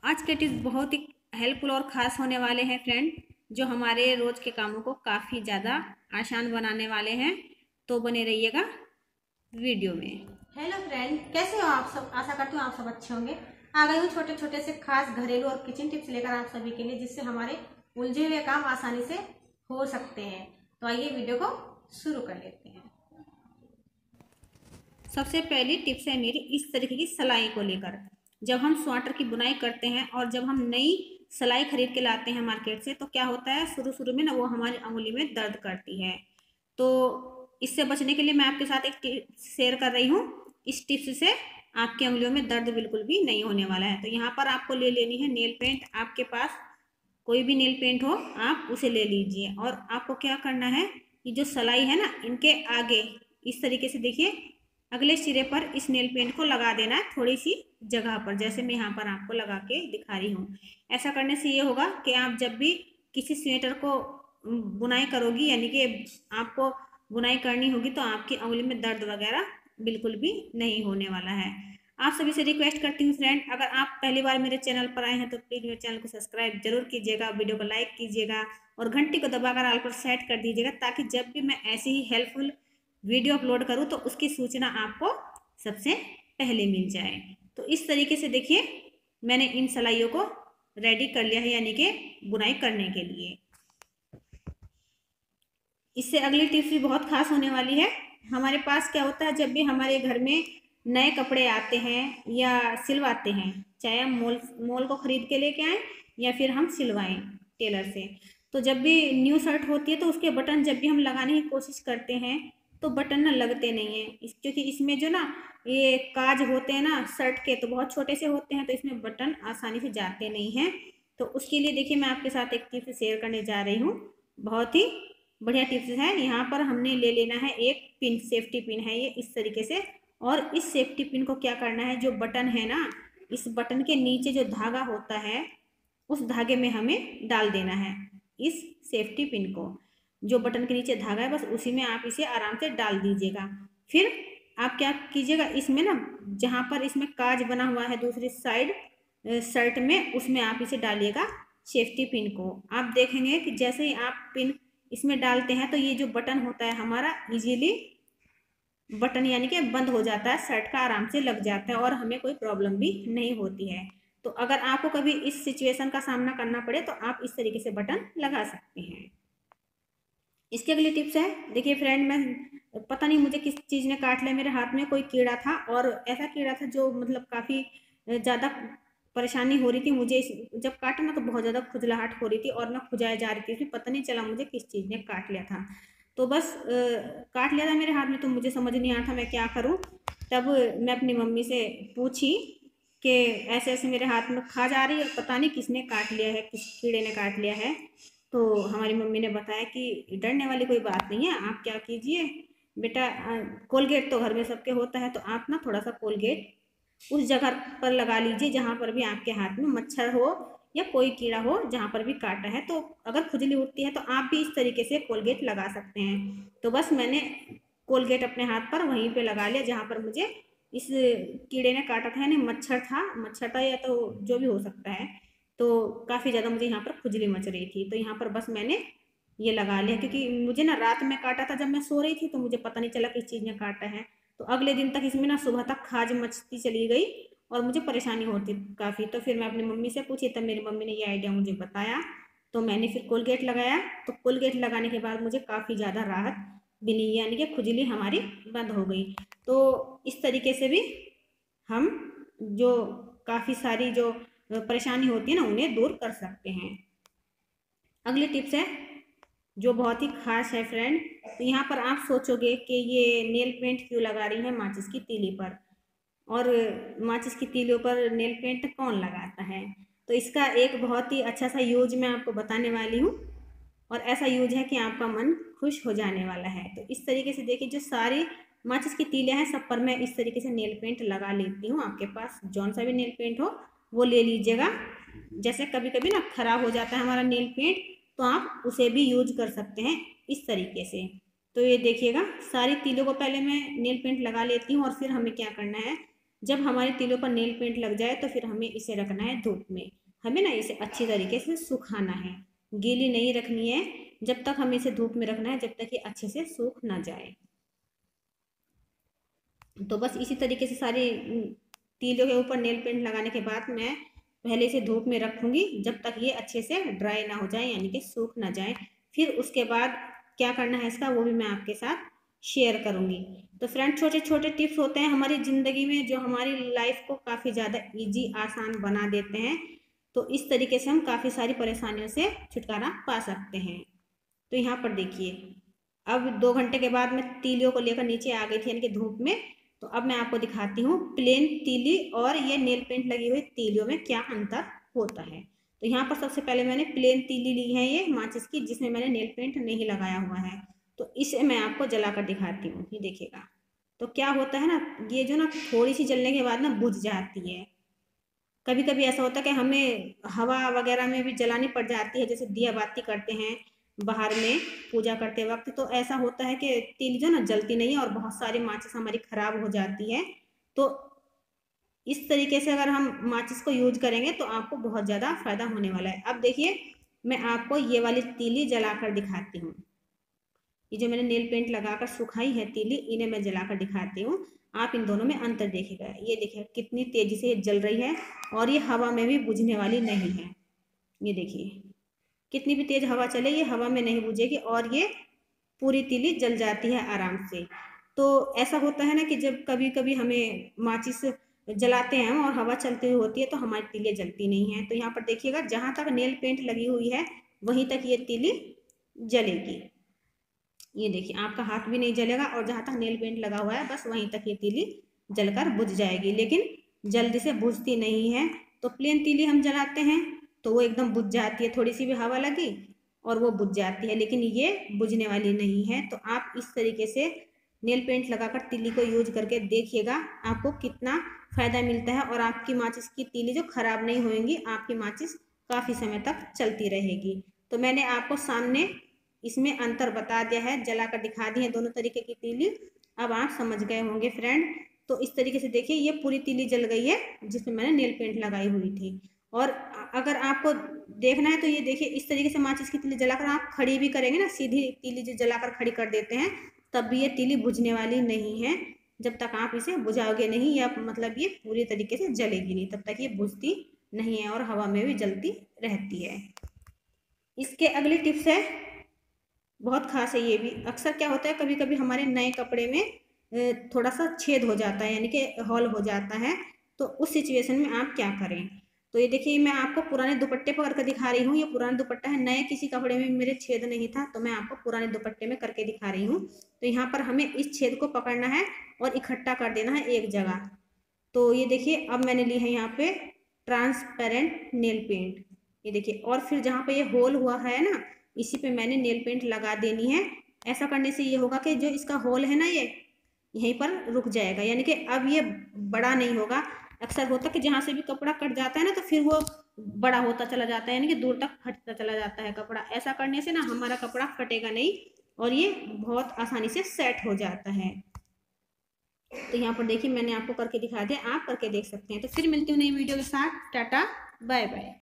आज के टिप्स बहुत ही हेल्पफुल और ख़ास होने वाले हैं फ्रेंड, जो हमारे रोज़ के कामों को काफ़ी ज़्यादा आसान बनाने वाले हैं। तो बने रहिएगा वीडियो में। हेलो फ्रेंड, कैसे हो आप सब। आशा करती हूँ आप सब अच्छे होंगे। आ गई हूँ छोटे छोटे से खास घरेलू और किचन टिप्स लेकर आप सभी के लिए, जिससे हमारे उलझे हुए काम आसानी से हो सकते हैं। तो आइए वीडियो को शुरू कर लेते हैं। सबसे पहली टिप्स है मेरी इस तरीके की सिलाई को लेकर। जब हम स्वेटर की बुनाई करते हैं और जब हम नई सिलाई खरीद के लाते हैं मार्केट से, तो क्या होता है, शुरू शुरू में ना वो हमारी उंगली में दर्द करती है। तो इससे बचने के लिए मैं आपके साथ एक टिप्स शेयर कर रही हूँ। इस टिप्स से आपकी उंगलियों में दर्द बिल्कुल भी नहीं होने वाला है। तो यहाँ पर आपको ले लेनी है नेल पेंट। आपके पास कोई भी नेल पेंट हो आप उसे ले लीजिए, और आपको क्या करना है, ये जो सिलाई है ना, इनके आगे इस तरीके से देखिए, अगले सिरे पर इस नेल पेंट को लगा देना है थोड़ी सी जगह पर, जैसे मैं यहाँ पर आपको लगा के दिखा रही हूँ। ऐसा करने से ये होगा कि आप जब भी किसी स्वेटर को बुनाई करोगी, यानी कि आपको बुनाई करनी होगी, तो आपकी उंगली में दर्द वगैरह बिल्कुल भी नहीं होने वाला है। आप सभी से रिक्वेस्ट करती हूँ फ्रेंड, अगर आप पहली बार मेरे चैनल पर आए हैं तो प्लीज़ मेरे चैनल को सब्सक्राइब जरूर कीजिएगा, वीडियो को लाइक कीजिएगा और घंटी को दबाकर ऑल पर सेट कर दीजिएगा, ताकि जब भी मैं ऐसी ही हेल्पफुल वीडियो अपलोड करूँ तो उसकी सूचना आपको सबसे पहले मिल जाए। तो इस तरीके से देखिए, मैंने इन सिलाइयों को रेडी कर लिया है, यानी कि बुनाई करने के लिए। इससे अगली टिप्स भी बहुत खास होने वाली है। हमारे पास क्या होता है, जब भी हमारे घर में नए कपड़े आते हैं या सिलवाते हैं, चाहे हम मॉल को खरीद के लेके आएँ या फिर हम सिलवाएं टेलर से, तो जब भी न्यू शर्ट होती है तो उसके बटन जब भी हम लगाने की कोशिश करते हैं तो बटन ना लगते नहीं हैं, क्योंकि इसमें जो ना ये काज होते हैं ना शर्ट के, तो बहुत छोटे से होते हैं, तो इसमें बटन आसानी से जाते नहीं हैं। तो उसके लिए देखिए, मैं आपके साथ एक टिप्स शेयर करने जा रही हूँ। बहुत ही बढ़िया टिप्स है। यहाँ पर हमने ले लेना है एक पिन, सेफ्टी पिन है ये इस तरीके से, और इस सेफ्टी पिन को क्या करना है, जो बटन है ना, इस बटन के नीचे जो धागा होता है उस धागे में हमें डाल देना है इस सेफ्टी पिन को। जो बटन के नीचे धागा है बस उसी में आप इसे आराम से डाल दीजिएगा। फिर आप क्या कीजिएगा, इसमें ना जहाँ पर इसमें काज बना हुआ है दूसरी साइड शर्ट में, उसमें आप इसे डालिएगा सेफ्टी पिन को। आप देखेंगे कि जैसे ही आप पिन इसमें डालते हैं तो ये जो बटन होता है हमारा इजीली बटन यानी कि बंद हो जाता है, शर्ट का आराम से लग जाता है और हमें कोई प्रॉब्लम भी नहीं होती है। तो अगर आपको कभी इस सिचुएशन का सामना करना पड़े तो आप इस तरीके से बटन लगा सकते हैं। इसकी अगली टिप्स है, देखिए फ्रेंड, मैं पता नहीं मुझे किस चीज़ ने काट लिया, मेरे हाथ में कोई कीड़ा था, और ऐसा कीड़ा था जो मतलब काफ़ी ज़्यादा परेशानी हो रही थी मुझे। जब काटा ना तो बहुत ज़्यादा खुजलाहट हो रही थी और मैं खुजाए जा रही थी, इसमें पता नहीं चला मुझे किस चीज़ ने काट लिया था। तो बस काट लिया था मेरे हाथ में, तो मुझे समझ नहीं आ था मैं क्या करूँ। तब मैं अपनी मम्मी से पूछी कि ऐसे ऐसे मेरे हाथ में खाज आ रही है, पता नहीं किसने काट लिया है, किस कीड़े ने काट लिया है। तो हमारी मम्मी ने बताया कि डरने वाली कोई बात नहीं है, आप क्या कीजिए बेटा, कोलगेट तो घर में सबके होता है, तो आप ना थोड़ा सा कोलगेट उस जगह पर लगा लीजिए जहाँ पर भी आपके हाथ में मच्छर हो या कोई कीड़ा हो, जहाँ पर भी काटा है। तो अगर खुजली उठती है तो आप भी इस तरीके से कोलगेट लगा सकते हैं। तो बस मैंने कोलगेट अपने हाथ पर वहीं पे लगा लिया जहाँ पर मुझे इस कीड़े ने काटा था, यानी मच्छर था या तो जो भी हो सकता है। तो काफ़ी ज़्यादा मुझे यहाँ पर खुजली मच रही थी, तो यहाँ पर बस मैंने ये लगा लिया, क्योंकि मुझे ना रात में काटा था जब मैं सो रही थी, तो मुझे पता नहीं चला किस चीज़ ने काटा है। तो अगले दिन तक इसमें ना सुबह तक खाज मचती चली गई और मुझे परेशानी होती काफ़ी। तो फिर मैं अपनी मम्मी से पूछी, तब मेरी मम्मी ने ये आइडिया मुझे बताया, तो मैंने फिर कोलगेट लगाया। तो कोलगेट लगाने के बाद मुझे काफ़ी ज़्यादा राहत मिली, यानी कि खुजली हमारी बंद हो गई। तो इस तरीके से भी हम जो काफ़ी सारी जो परेशानी होती है ना उन्हें दूर कर सकते हैं। अगली टिप्स है जो बहुत ही खास है फ्रेंड। तो यहाँ पर आप सोचोगे कि ये नेल पेंट क्यों लगा रही है माचिस की तीली पर, और माचिस की तीलियों पर नेल पेंट कौन लगाता है। तो इसका एक बहुत ही अच्छा सा यूज मैं आपको बताने वाली हूँ, और ऐसा यूज है कि आपका मन खुश हो जाने वाला है। तो इस तरीके से देखिए, जो सारी माचिस की तीलियाँ हैं सब पर मैं इस तरीके से नेल पेंट लगा लेती हूँ। आपके पास जौन सा भी नेल पेंट हो वो ले लीजिएगा। जैसे कभी कभी ना खराब हो जाता है हमारा नेल पेंट, तो आप उसे भी यूज कर सकते हैं इस तरीके से। तो ये देखिएगा, सारी तीलों को पहले मैं नेल पेंट लगा लेती हूँ, और फिर हमें क्या करना है, जब हमारे तिलों पर नेल पेंट लग जाए तो फिर हमें इसे रखना है धूप में। हमें ना इसे अच्छी तरीके से सुखाना है, गीली नहीं रखनी है। जब तक हमें इसे धूप में रखना है जब तक ये अच्छे से सूख ना जाए। तो बस इसी तरीके से सारी तीलों के ऊपर नेल पेंट लगाने के बाद मैं पहले इसे धूप में रखूंगी जब तक ये अच्छे से ड्राई ना हो जाए, यानी कि सूख ना जाए। फिर उसके बाद क्या करना है इसका वो भी मैं आपके साथ शेयर करूंगी। तो फ्रेंड, छोटे छोटे टिप्स होते हैं हमारी ज़िंदगी में जो हमारी लाइफ को काफ़ी ज़्यादा ईजी आसान बना देते हैं। तो इस तरीके से हम काफ़ी सारी परेशानियों से छुटकारा पा सकते हैं। तो यहाँ पर देखिए, अब 2 घंटे के बाद मैं तीलियों को लेकर नीचे आ गई थी, यानी कि धूप में। तो अब मैं आपको दिखाती हूँ प्लेन तीली और ये नेल पेंट लगी हुई तीलियों में क्या अंतर होता है। तो यहाँ पर सबसे पहले मैंने प्लेन तीली ली है ये माचिस की, जिसमें मैंने नेल पेंट नहीं लगाया हुआ है। तो इसे मैं आपको जलाकर दिखाती हूँ, ये देखिएगा। तो क्या होता है ना, ये जो ना थोड़ी सी जलने के बाद ना बुझ जाती है। कभी कभी ऐसा होता है कि हमें हवा वगैरह में भी जलानी पड़ जाती है, जैसे दिया बाती करते हैं बाहर में पूजा करते वक्त। तो ऐसा होता है कि तिल जो ना जलती नहीं है और बहुत सारी माचिस हमारी खराब हो जाती है। तो इस तरीके से अगर हम माचिस को यूज करेंगे तो आपको बहुत ज़्यादा फायदा होने वाला है। अब देखिए, मैं आपको ये वाली तीली जलाकर दिखाती हूँ। ये जो मैंने नेल पेंट लगाकर सुखाई है तीली, इन्हें मैं जलाकर दिखाती हूँ। आप इन दोनों में अंतर देखिएगा। ये देखिए कितनी तेजी से ये जल रही है और ये हवा में भी बुझने वाली नहीं है। ये देखिए कितनी भी तेज हवा चले ये हवा में नहीं बुझेगी और ये पूरी तीली जल जाती है आराम से। तो ऐसा होता है ना कि जब कभी कभी हमें माचिस जलाते हैं और हवा चलती हुई होती है तो हमारी तीलियाँ जलती नहीं है। तो यहाँ पर देखिएगा, जहाँ तक नेल पेंट लगी हुई है वहीं तक ये तीली जलेगी। ये देखिए आपका हाथ भी नहीं जलेगा और जहाँ तक नेल पेंट लगा हुआ है बस वहीं तक ये तीली जलकर बुझ जाएगी, लेकिन जल्दी से बुझती नहीं है। तो प्लेन तीली हम जलाते हैं तो वो एकदम बुझ जाती है, थोड़ी सी भी हवा लगी और वो बुझ जाती है, लेकिन ये बुझने वाली नहीं है। तो आप इस तरीके से नेल पेंट लगाकर तीली को यूज करके देखिएगा, आपको कितना फ़ायदा मिलता है और आपकी माचिस की तीली जो खराब नहीं होएंगी, आपकी माचिस काफ़ी समय तक चलती रहेगी। तो मैंने आपको सामने इसमें अंतर बता दिया है, जलाकर दिखा दी है दोनों तरीके की तीली। अब आप समझ गए होंगे फ्रेंड। तो इस तरीके से देखिए ये पूरी तीली जल गई है जिसमें मैंने नेल पेंट लगाई हुई थी। और अगर आपको देखना है तो ये देखिए इस तरीके से माचिस की तीली जलाकर आप खड़ी भी करेंगे ना, सीधी तीली जो जलाकर खड़ी कर देते हैं, तब भी ये तीली बुझने वाली नहीं है। जब तक आप इसे बुझाओगे नहीं या मतलब ये पूरी तरीके से जलेगी नहीं, तब तक ये बुझती नहीं है और हवा में भी जलती रहती है। इसके अगली टिप्स है, बहुत खास है ये भी। अक्सर क्या होता है कभी कभी हमारे नए कपड़े में थोड़ा सा छेद हो जाता है, यानी कि हॉल हो जाता है। तो उस सिचुएशन में आप क्या करें। तो ये देखिए मैं आपको पुराने दुपट्टे पर करके दिखा रही हूँ। ये पुराना दुपट्टा है, नए किसी कपड़े में मेरे छेद नहीं था तो मैं आपको पुराने दुपट्टे में करके दिखा रही हूँ। तो यहाँ पर हमें इस छेद को पकड़ना है और इकट्ठा कर देना है एक जगह। तो ये देखिए अब मैंने ली है यहाँ पे ट्रांसपेरेंट नेल पेंट, ये देखिए। और फिर जहाँ पे ये होल हुआ है ना, इसी पे मैंने नेल पेंट लगा देनी है। ऐसा करने से ये होगा कि जो इसका होल है ना ये यहीं पर रुक जाएगा, यानी कि अब ये बड़ा नहीं होगा। अक्सर होता है कि जहाँ से भी कपड़ा कट जाता है ना तो फिर वो बड़ा होता चला जाता है, यानी कि दूर तक फटता चला जाता है कपड़ा। ऐसा करने से ना हमारा कपड़ा फटेगा नहीं और ये बहुत आसानी से सेट हो जाता है। तो यहाँ पर देखिए मैंने आपको करके दिखा दिया, आप करके देख सकते हैं। तो फिर मिलती हूँ नई वीडियो के साथ। Tata bye bye.